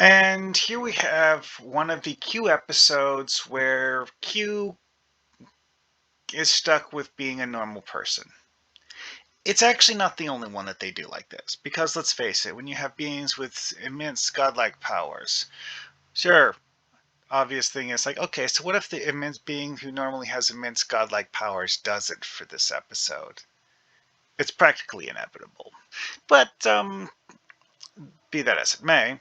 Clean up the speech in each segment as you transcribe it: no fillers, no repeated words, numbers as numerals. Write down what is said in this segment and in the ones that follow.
And here we have one of the Q episodes where Q is stuck with being a normal person. It's actually not the only one that they do like this, because let's face it, when you have beings with immense godlike powers, sure, obvious thing is like, okay, so what if the immense being who normally has immense godlike powers doesn't for this episode? It's practically inevitable. But be that as it may,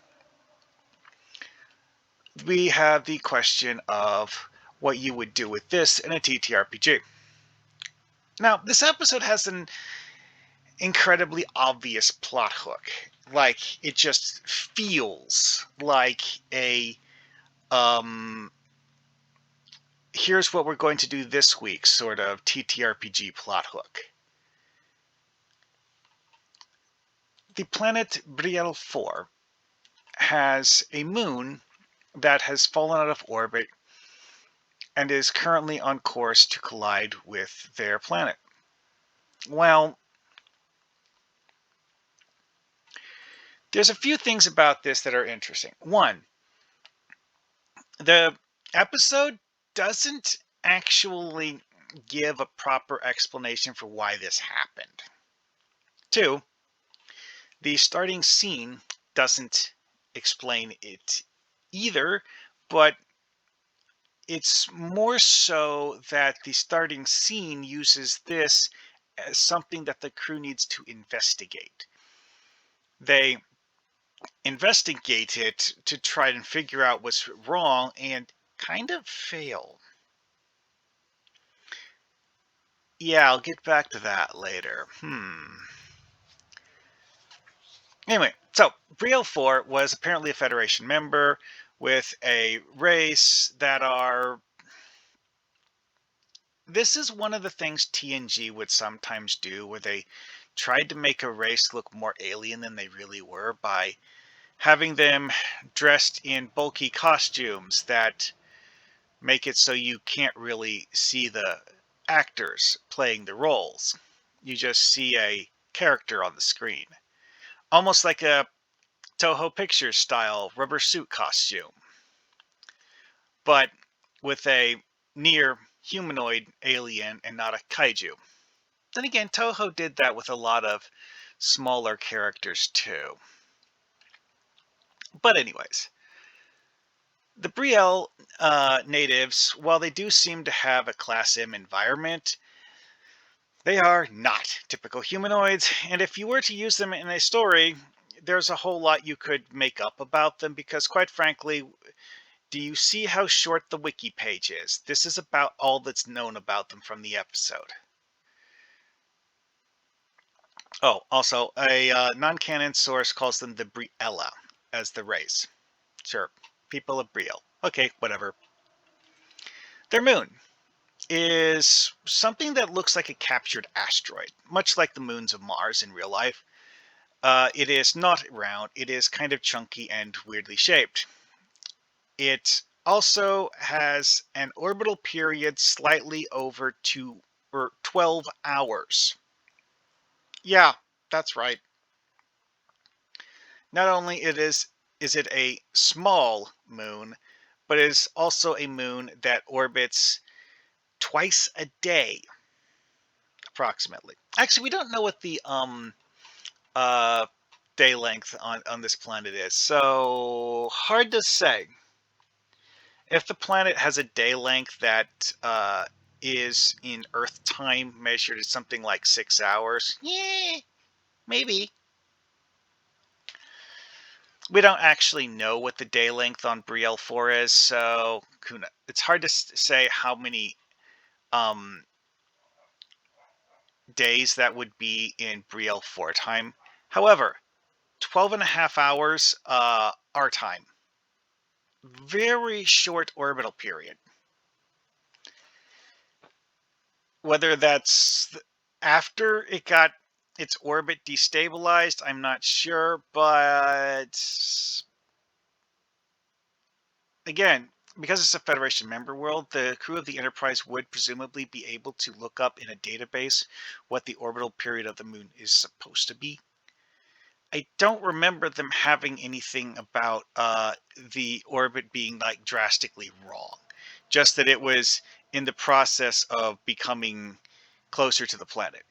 we have the question of what you would do with this in a TTRPG. Now, this episode has an incredibly obvious plot hook. Like, it just feels like a, um, here's what we're going to do this week sort of TTRPG plot hook. The planet Bre'el 4 has a moon that has fallen out of orbit and is currently on course to collide with their planet. Well, there's a few things about this that are interesting. One, the episode doesn't actually give a proper explanation for why this happened. Two, the starting scene doesn't explain it either, but it's more so that the starting scene uses this as something that the crew needs to investigate. They investigate it to try and figure out what's wrong and kind of fail. Yeah, I'll get back to that later. Anyway, so Brielle 4 was apparently a Federation member with a race that are... This is one of the things TNG would sometimes do, where they tried to make a race look more alien than they really were by having them dressed in bulky costumes that make it so you can't really see the actors playing the roles. You just see a character on the screen. Almost like a Toho Pictures style rubber suit costume, but with a near humanoid alien and not a kaiju. Then again, Toho did that with a lot of smaller characters too. But anyways, the Brielle natives, while they do seem to have a Class M environment, they are not typical humanoids, and if you were to use them in a story, there's a whole lot you could make up about them, because quite frankly, do you see how short the wiki page is? This is about all that's known about them from the episode. Oh, also, a non-canon source calls them the Briella as the race. Sure, people of Brielle. Okay, whatever. Their moon is something that looks like a captured asteroid, much like the moons of Mars in real life. It is not round, it is kind of chunky and weirdly shaped. It also has an orbital period slightly over 12 hours. Yeah, that's right. Not only is it a small moon, but it is also a moon that orbits twice a day, approximately. Actually, we don't know what the uh day length on this planet is, so hard to say. If the planet has a day length that is in Earth time measured as something like 6 hours, yeah, maybe. We don't actually know what the day length on Brielle 4 is, so it's hard to say how many um, days that would be in Brielle 4 time. However, 12 and a half hours our time. Very short orbital period. Whether that's after it got its orbit destabilized, I'm not sure, but again, because it's a Federation member world, the crew of the Enterprise would presumably be able to look up in a database what the orbital period of the moon is supposed to be. I don't remember them having anything about the orbit being like drastically wrong. Just that it was in the process of becoming closer to the planet.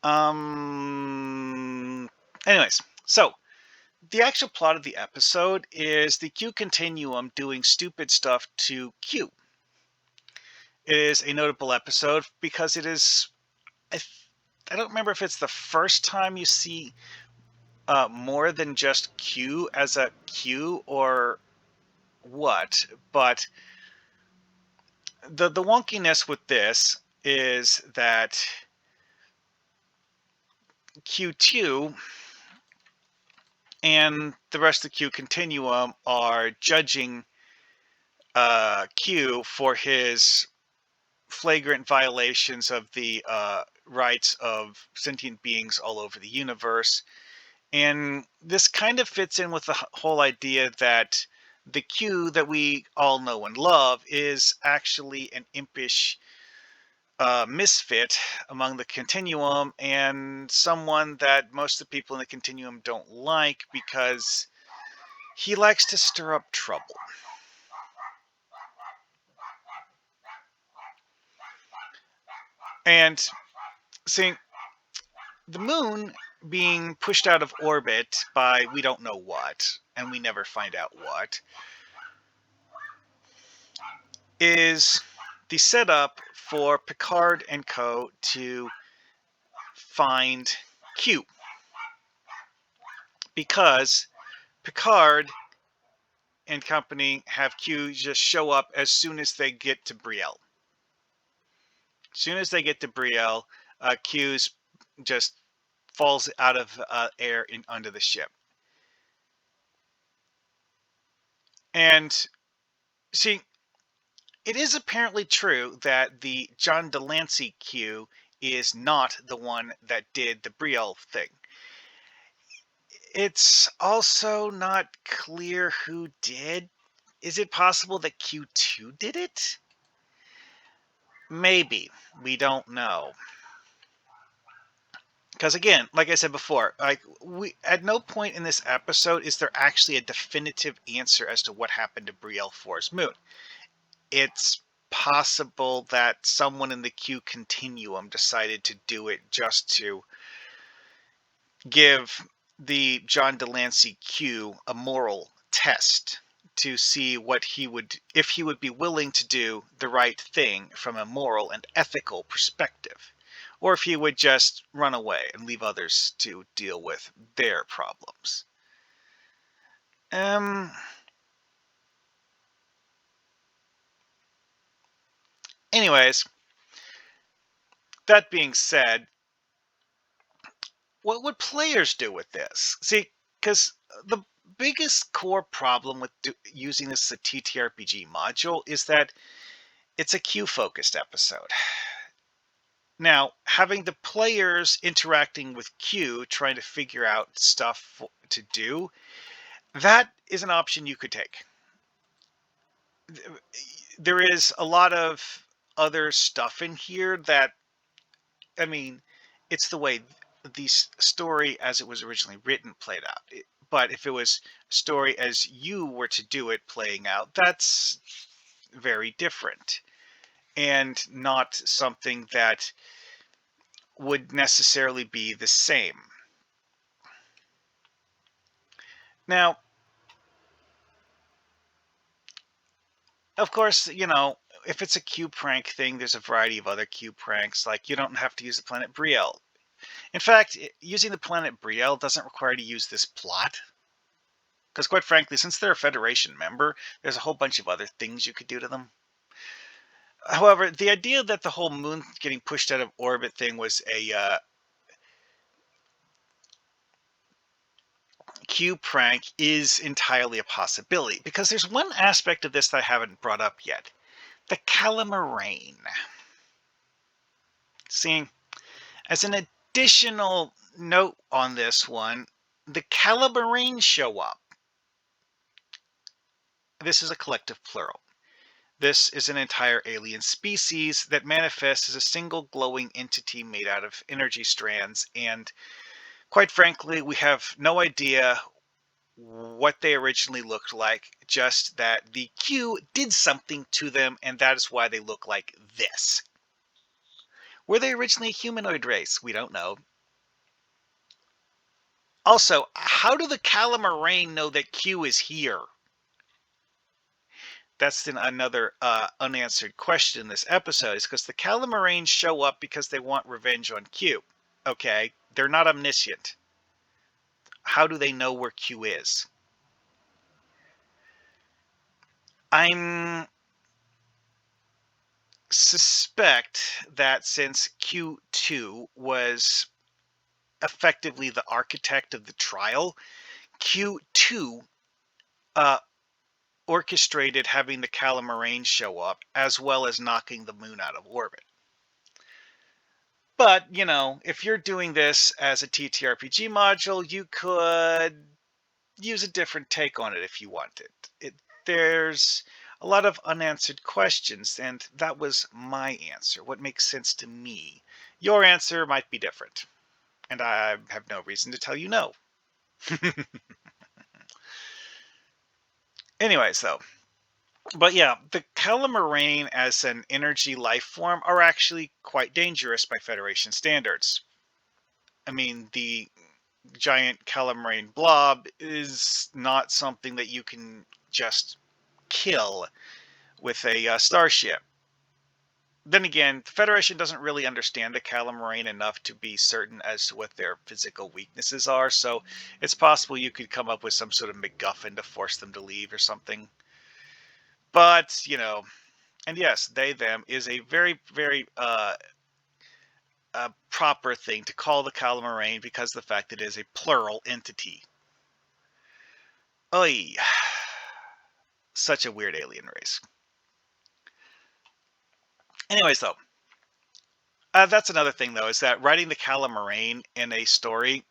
Um. Anyways, so the actual plot of the episode is the Q Continuum doing stupid stuff to Q. It is a notable episode because it is. I don't remember if it's the first time you see more than just Q as a Q or what, but the wonkiness with this is that Q2 and the rest of the Q Continuum are judging Q for his flagrant violations of the rights of sentient beings all over the universe. And this kind of fits in with the whole idea that the Q that we all know and love is actually an impish misfit among the Continuum and someone that most of the people in the Continuum don't like because he likes to stir up trouble. And see, the moon being pushed out of orbit by we don't know what, and we never find out what, is the setup for Picard and co. to find Q. Because Picard and company have Q just show up as soon as they get to Bre'el. As soon as they get to Bre'el, Q's just falls out of air under the ship. And see, it is apparently true that the John Delancey Q is not the one that did the Bre'el thing. It's also not clear who did. Is it possible that Q2 did it? Maybe. We don't know. Because again, like I said before, we at no point in this episode is there actually a definitive answer as to what happened to Brielle 4's moon. It's possible that someone in the Q Continuum decided to do it just to give the John Delancey Q a moral test to see what he would, if he would be willing to do the right thing from a moral and ethical perspective, or if he would just run away and leave others to deal with their problems. Anyways, that being said, what would players do with this? See, because the biggest core problem with using this as a TTRPG module is that it's a Q-focused episode. Now, having the players interacting with Q, trying to figure out stuff to do, that is an option you could take. There is a lot of other stuff in here that, I mean, it's the way the story as it was originally written played out. But if it was story as you were to do it playing out, that's very different and not something that would necessarily be the same. Now, of course, you know, if it's a Q prank thing, there's a variety of other Q pranks. Like, you don't have to use the planet Brielle. In fact, using the planet Brielle doesn't require you to use this plot. Because quite frankly, since they're a Federation member, there's a whole bunch of other things you could do to them. However, the idea that the whole moon getting pushed out of orbit thing was a Q prank is entirely a possibility. Because there's one aspect of this that I haven't brought up yet. The Calamarain. See, as an additional note on this one, the Calamarian show up. This is a collective plural. This is an entire alien species that manifests as a single glowing entity made out of energy strands. And quite frankly, we have no idea what they originally looked like, just that the Q did something to them, and that is why they look like this. Were they originally a humanoid race? We don't know. Also, how do the Calamarain know that Q is here? That's another unanswered question in this episode, is because the Calamarain show up because they want revenge on Q. Okay, they're not omniscient. How do they know where Q is? I'm suspect that since Q2 was effectively the architect of the trial, Q2 uh, orchestrated having the Calamarain show up, as well as knocking the moon out of orbit. But, you know, if you're doing this as a TTRPG module, you could use a different take on it if you wanted. There's a lot of unanswered questions, and that was my answer. What makes sense to me? Your answer might be different, and I have no reason to tell you no. Anyways, though. But yeah, the Calamarain as an energy life form are actually quite dangerous by Federation standards. I mean, the giant Calamarian blob is not something that you can just kill with a starship. Then again, the Federation doesn't really understand the Calamarain enough to be certain as to what their physical weaknesses are, so it's possible you could come up with some sort of MacGuffin to force them to leave or something. But, you know, and yes, they, them is a very, very proper thing to call the Calamarain because of the fact that it is a plural entity. Oy. Such a weird alien race. Anyways, though, that's another thing, though, is that writing the Calamarain in a story,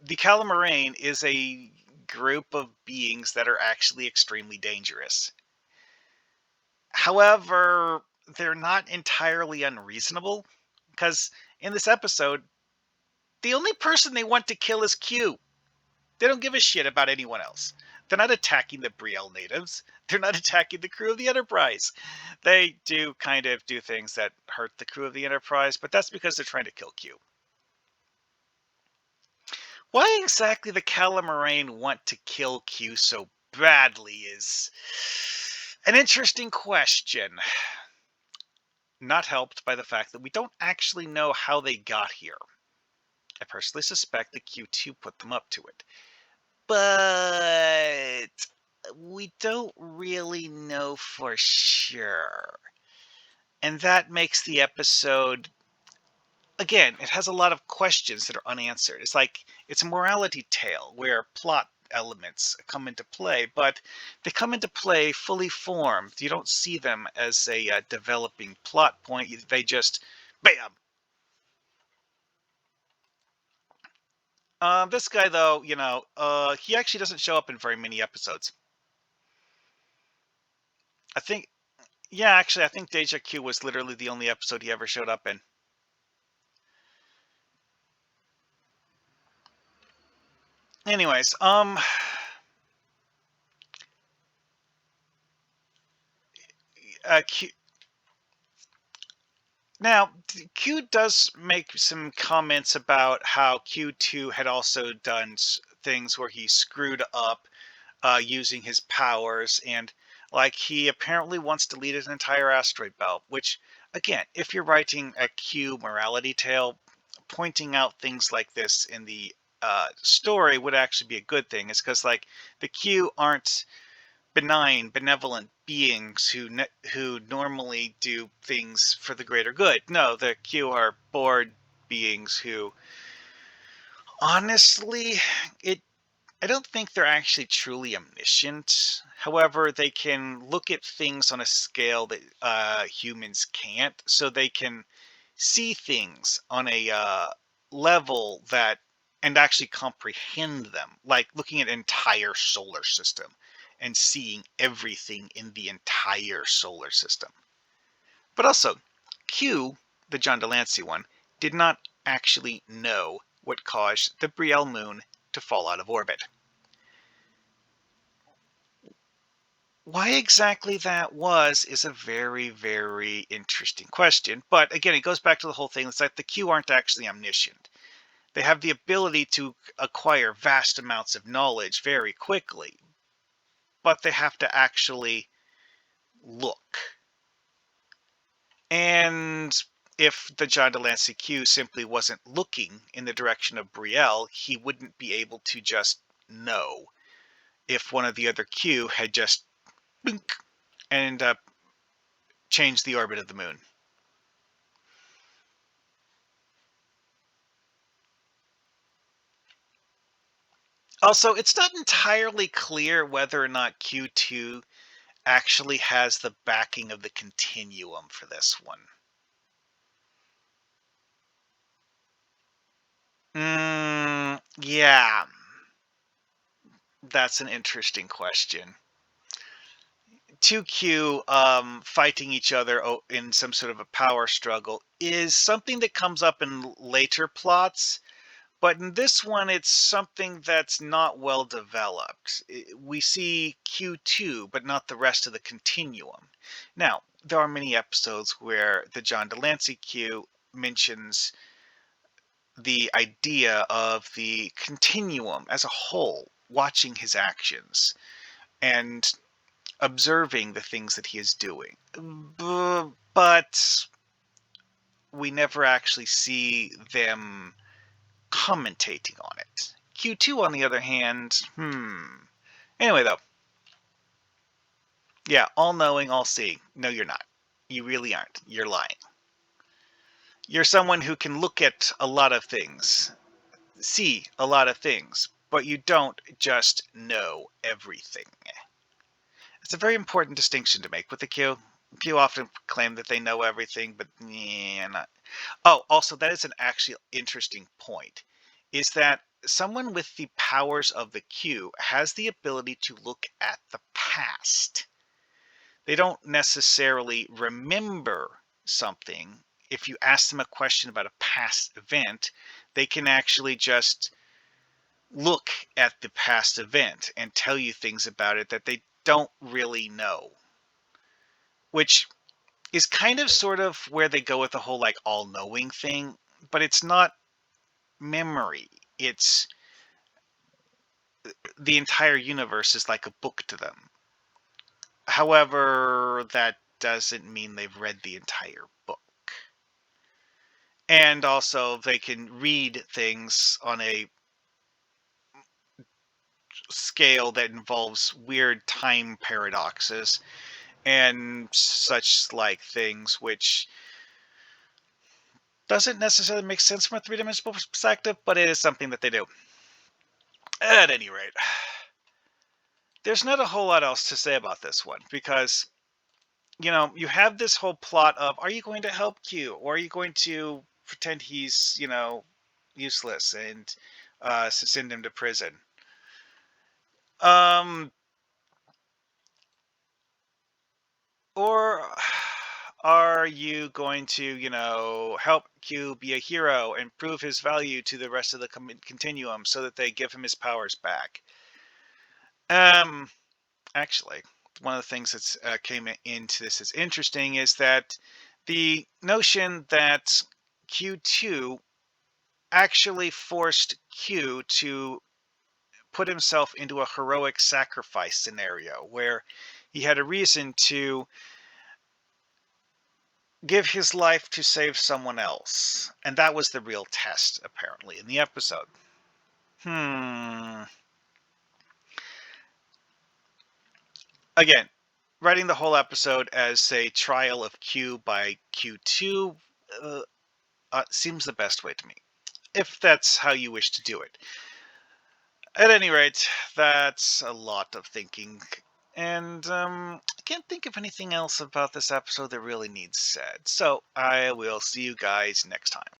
the Calamarain is a group of beings that are actually extremely dangerous. However, they're not entirely unreasonable, because in this episode, the only person they want to kill is Q. They don't give a shit about anyone else. They're not attacking the Bre'el natives. They're not attacking the crew of the Enterprise. They do kind of do things that hurt the crew of the Enterprise, but that's because they're trying to kill Q. Why exactly the Calamarain want to kill Q so badly is an interesting question. Not helped by the fact that we don't actually know how they got here. I personally suspect that Q2 put them up to it. But we don't really know for sure. And that makes the episode, again, it has a lot of questions that are unanswered. It's like, it's a morality tale where plot elements come into play, but they come into play fully formed. You don't see them as a developing plot point. They just, bam! This guy, though, you know, he actually doesn't show up in very many episodes. I think, yeah, actually, I think Deja Q was literally the only episode he ever showed up in. Anyways, Q, now Q does make some comments about how Q2 had also done things where he screwed up using his powers, and like he apparently wants to lead an entire asteroid belt, which, again, if you're writing a Q morality tale, pointing out things like this in the story would actually be a good thing. It's because, like, the Q aren't benign, benevolent beings who normally do things for the greater good. No, the Q are bored beings who, honestly, I don't think they're actually truly omniscient. However, they can look at things on a scale that humans can't, so they can see things on a level that, and actually comprehend them, like looking at an entire solar system. and seeing everything in the entire solar system. But also, Q, the John Delancey one, did not actually know what caused the Bre'el moon to fall out of orbit. Why exactly that was is a very, very interesting question. But again, it goes back to the whole thing. It's like the Q aren't actually omniscient. They have the ability to acquire vast amounts of knowledge very quickly, but they have to actually look. And if the John Delancey Q simply wasn't looking in the direction of Bre'el, he wouldn't be able to just know if one of the other Q had just and changed the orbit of the moon. Also, it's not entirely clear whether or not Q2 actually has the backing of the Continuum for this one. Yeah, that's an interesting question. 2Q fighting each other in some sort of a power struggle is something that comes up in later plots, but in this one, it's something that's not well developed. We see Q2, but not the rest of the Continuum. Now, there are many episodes where the John Delancey Q mentions the idea of the Continuum as a whole, watching his actions and observing the things that he is doing. But we never actually see them commentating on it. Q2, on the other hand, Anyway, though, yeah, all-knowing, all-seeing. No, you're not. You really aren't. You're lying. You're someone who can look at a lot of things, see a lot of things, but you don't just know everything. It's a very important distinction to make with the Q. Q often claim that they know everything, but not. Oh, also, that is an actually interesting point, is that someone with the powers of the Q has the ability to look at the past. They don't necessarily remember something. If you ask them a question about a past event, they can actually just look at the past event and tell you things about it that they don't really know, which is kind of sort of where they go with the whole like all-knowing thing, but it's not memory. It's the entire universe is like a book to them. However, that doesn't mean they've read the entire book. And also, they can read things on a scale that involves weird time paradoxes and such like things, which doesn't necessarily make sense from a three-dimensional perspective, but it is something that they do. At any rate, there's not a whole lot else to say about this one because, you have this whole plot of, are you going to help Q or are you going to pretend he's, useless and send him to prison? Or are you going to, help Q be a hero and prove his value to the rest of the Continuum so that they give him his powers back? Actually, one of the things that's came into this is interesting is that the notion that Q2 actually forced Q to put himself into a heroic sacrifice scenario where he had a reason to give his life to save someone else. And that was the real test, apparently, in the episode. Again, writing the whole episode as a trial of Q by Q2 seems the best way to me, if that's how you wish to do it. At any rate, that's a lot of thinking. And I can't think of anything else about this episode that really needs said. So I will see you guys next time.